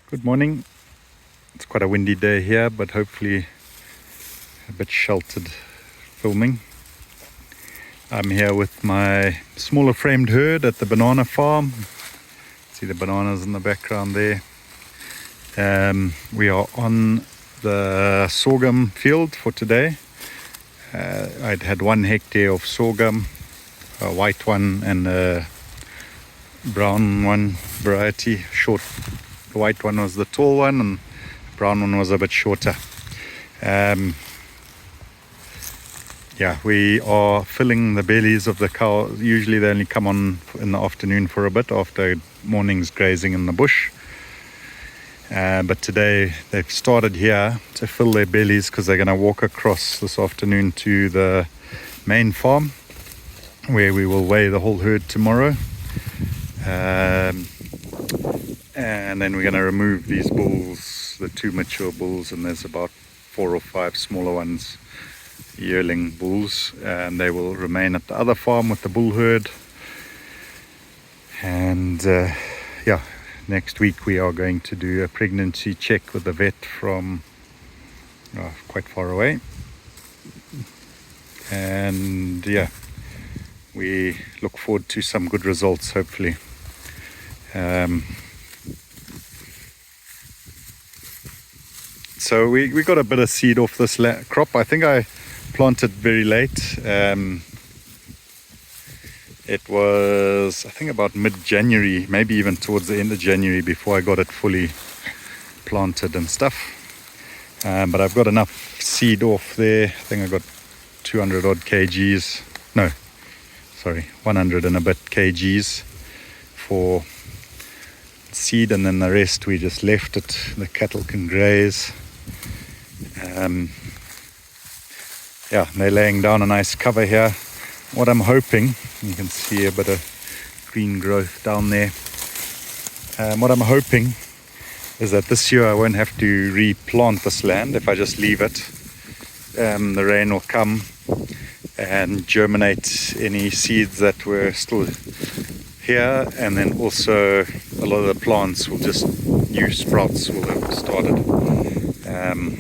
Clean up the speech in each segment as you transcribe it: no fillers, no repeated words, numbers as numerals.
Good morning. It's quite a windy day here, but hopefully a bit sheltered filming. I'm here with my smaller framed herd at the banana farm. See the bananas in the background there. We are on the sorghum field for today. I'd had 1 hectare of sorghum, a white one and a brown one variety. Short. The white one was the tall one and the brown one was a bit shorter. We are filling the bellies of the cows. Usually they only come on in the afternoon for a bit after morning's grazing in the bush. But today they've started here to fill their bellies because they're going to walk across this afternoon to the main farm where we will weigh the whole herd tomorrow. And then we're going to remove these bulls, the 2 mature bulls, and there's about 4 or 5 smaller ones, yearling bulls, and they will remain at the other farm with the bull herd. And next week we are going to do a pregnancy check with the vet from quite far away. And we look forward to some good results, hopefully. So we got a bit of seed off this crop. I think I planted very late. It was, I think, about mid-January, maybe even towards the end of January before I got it fully planted and stuff. But I've got enough seed off there. I think I got 200 odd kgs. No, sorry, 100 and a bit kgs for seed, and then the rest we just left it. The cattle can graze. They're laying down a nice cover here. What I'm hoping, you can see a bit of green growth down there. What I'm hoping is that this year I won't have to replant this land if I just leave it. The rain will come and germinate any seeds that were still here, and then also a lot of the plants will just, new sprouts will have started.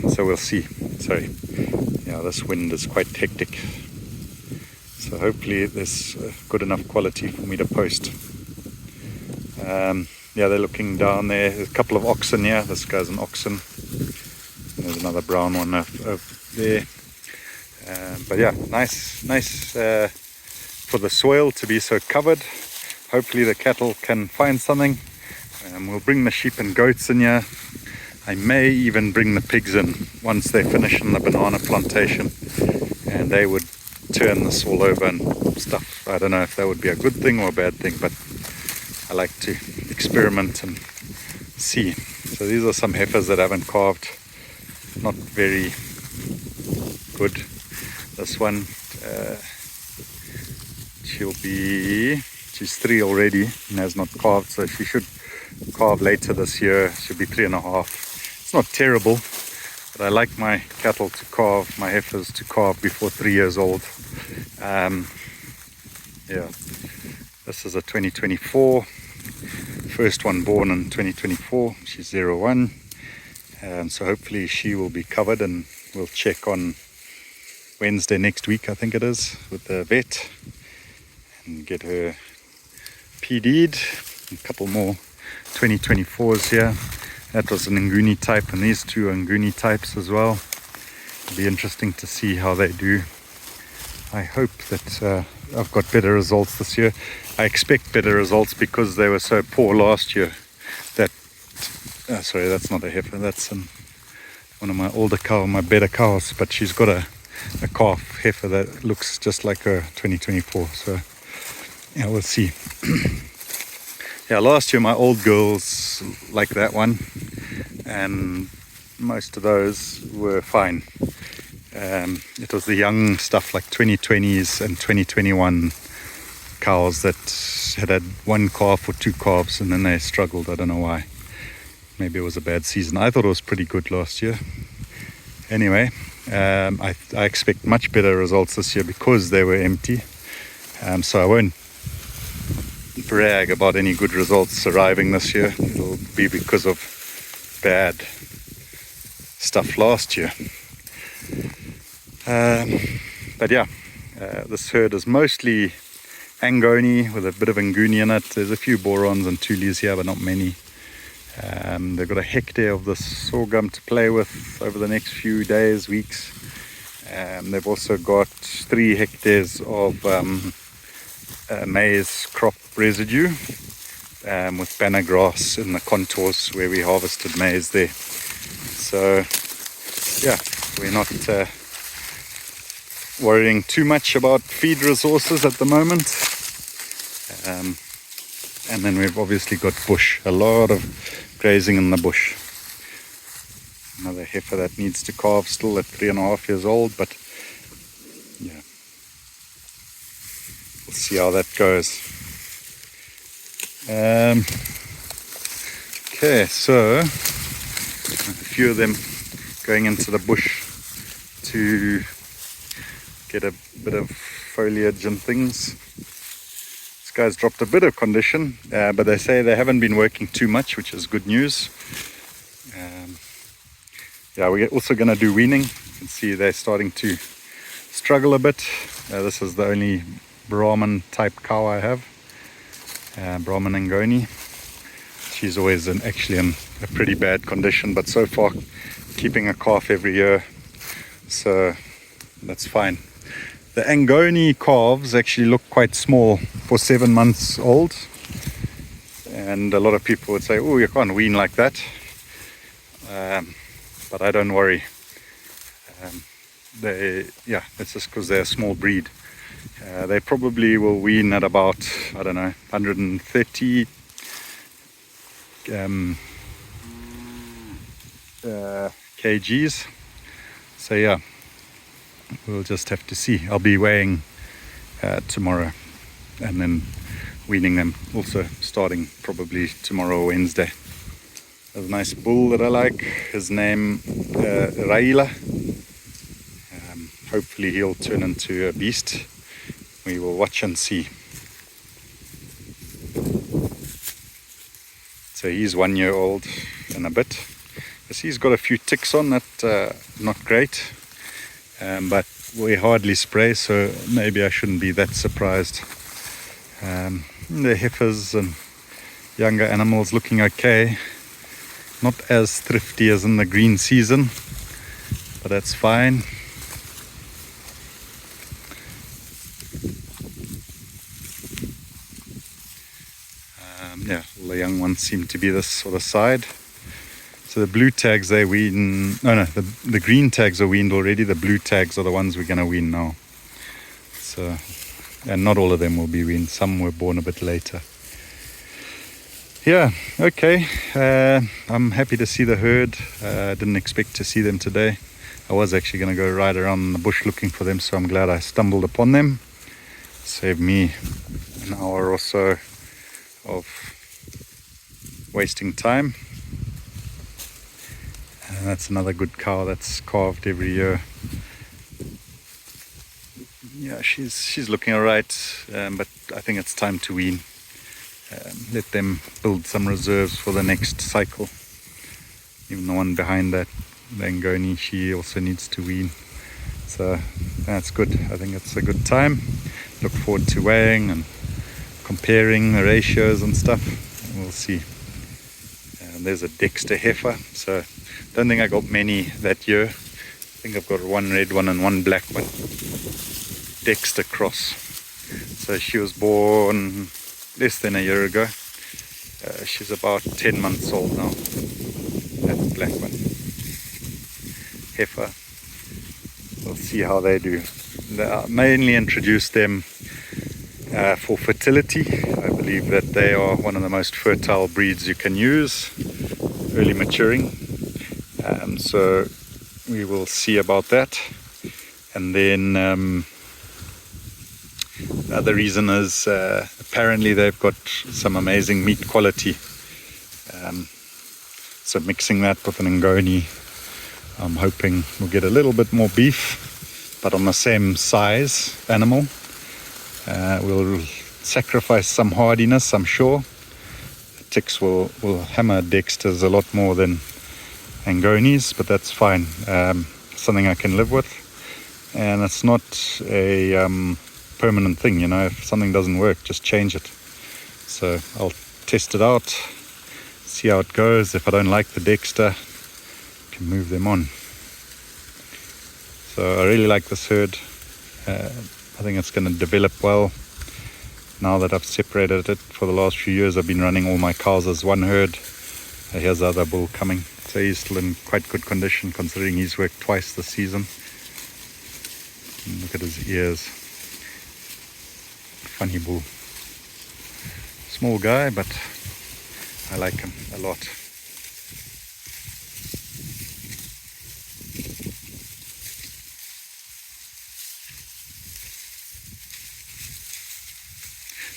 So we'll see. Sorry, this wind is quite hectic. So hopefully there's good enough quality for me to post. They're looking down there. There's a couple of oxen here. This guy's an oxen. And there's another brown one over there. Nice for the soil to be so covered. Hopefully the cattle can find something. We'll bring the sheep and goats in here. I may even bring the pigs in once they finish in the banana plantation, and they would turn this all over and stuff. I don't know if that would be a good thing or a bad thing, but I like to experiment and see. So these are some heifers that haven't calved. Not very good. This one, she's 3 already and has not calved, so she should calve later this year. She'll be 3.5. It's not terrible, but I like my cattle to calve, my heifers to calve before 3 years old. This is a 2024, first one born in 2024. She's 01, so hopefully she will be covered, and we'll check on Wednesday next week, I think it is, with the vet, and get her PD'd. A couple more 2024s here. That was an Nguni type, and these 2 are Nguni types as well. It'll be interesting to see how they do. I hope that I've got better results this year. I expect better results because they were so poor last year. Sorry, that's not a heifer. That's one of my older cows, my better cows. But she's got a calf heifer that looks just like her 2024. So we'll see. Last year my old girls like that one, and most of those were fine. It was the young stuff like 2020s and 2021 cows that had 1 calf or 2 calves, and then they struggled. I don't know why. Maybe it was a bad season. I thought it was pretty good last year. Anyway, I expect much better results this year because they were empty. So I won't brag about any good results arriving this year. It'll be because of bad stuff last year. But yeah, this herd is mostly Angoni with a bit of Nguni in it. There's a few Borons and Tulis here, but not many. They've got a hectare of this sorghum to play with over the next few days, weeks. They've also got 3 hectares of maize crop residue with banner grass in the contours where we harvested maize there. So yeah, we're not worrying too much about feed resources at the moment. And then we've obviously got bush, a lot of grazing in the bush. Another heifer that needs to calve still at 3.5 years old, but yeah, we'll see how that goes. Okay, so a few of them going into the bush to get a bit of foliage and things. This guy's dropped a bit of condition, but they say they haven't been working too much, which is good news. Yeah, we're also going to do weaning. You can see they're starting to struggle a bit. This is the only Brahman type cow I have, Brahman Angoni. She's always actually in a pretty bad condition, but so far keeping a calf every year, so that's fine. The Angoni calves actually look quite small for 7 months old, and a lot of people would say, oh, you can't wean like that. But I don't worry. It's just because they're a small breed. They probably will wean at about, I don't know, 130 kgs. So yeah, we'll just have to see. I'll be weighing tomorrow, and then weaning them also starting probably tomorrow or Wednesday. There's a nice bull that I like. His name Raila. Hopefully he'll turn into a beast. We will watch and see. So he's 1 year old and a bit. Yes, he's got a few ticks on that, not great, but we hardly spray, so maybe I shouldn't be that surprised. The heifers and younger animals looking okay. Not as thrifty as in the green season, but that's fine. Yeah, all the young ones seem to be this sort of side. So the blue tags they wean, the green tags are weaned already. The blue tags are the ones we're going to wean now. So, and not all of them will be weaned. Some were born a bit later. Yeah, okay. I'm happy to see the herd. I didn't expect to see them today. I was actually going to go right around the bush looking for them, so I'm glad I stumbled upon them. Saved me an hour or so of wasting time. And that's another good cow that's calved every year. Yeah, she's looking alright, but I think it's time to wean. Let them build some reserves for the next cycle. Even the one behind that, the Angoni, she also needs to wean. So that's good. I think it's a good time. Look forward to weighing and comparing the ratios and stuff. We'll see. And there's a Dexter heifer. So don't think I got many that year. I think I've got one red one and one black one. Dexter cross. So she was born less than a year ago. She's about 10 months old now. That black one. Heifer. We'll see how they do. I mainly introduced them for fertility. I believe that they are one of the most fertile breeds you can use. Early maturing. So we will see about that. And then the other reason is apparently they've got some amazing meat quality. So mixing that with an Angoni, I'm hoping we'll get a little bit more beef, but on the same size animal. We'll sacrifice some hardiness, I'm sure. The ticks will hammer Dexters a lot more than Angonies, but that's fine. Something I can live with, and it's not a permanent thing. If something doesn't work, just change it. So I'll test it out, see how it goes. If I don't like the Dexter, I can move them on. So I really like this herd. I think it's going to develop well. Now that I've separated it for the last few years, I've been running all my cows as one herd. Here's the other bull coming. So he's still in quite good condition considering he's worked twice this season. And look at his ears. Funny bull. Small guy, but I like him a lot.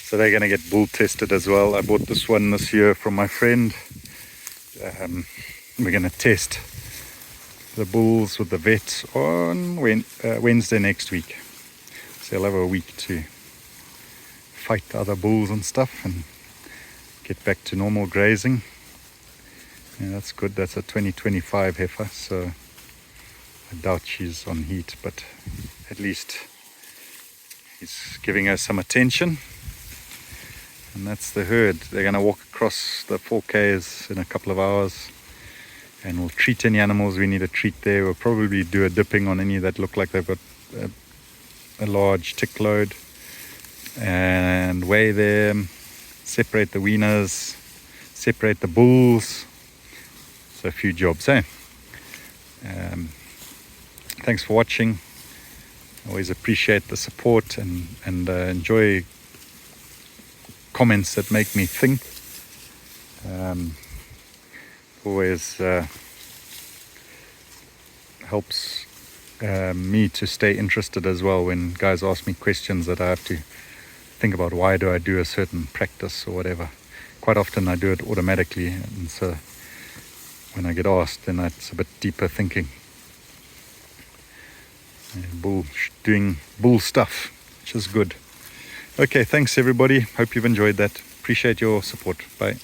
So they're going to get bull tested as well. I bought this one this year from my friend. We're going to test the bulls with the vet on Wednesday next week. So they'll have a week to fight the other bulls and stuff and get back to normal grazing. Yeah, that's good. That's a 2025 heifer, so I doubt she's on heat, but at least he's giving her some attention. And that's the herd. They're going to walk across the 4Ks in a couple of hours, and we'll treat any animals we need to treat there. We'll probably do a dipping on any that look like they've got a large tick load, and weigh them, separate the weaners, separate the bulls. So a few jobs, eh? Thanks for watching. Always appreciate the support and enjoy comments that make me think. Always helps me to stay interested as well when guys ask me questions that I have to think about. Why do I do a certain practice or whatever? Quite often I do it automatically, and so when I get asked, then it's a bit deeper thinking. Doing bull stuff, which is good. Okay, thanks everybody. Hope you've enjoyed that. Appreciate your support. Bye.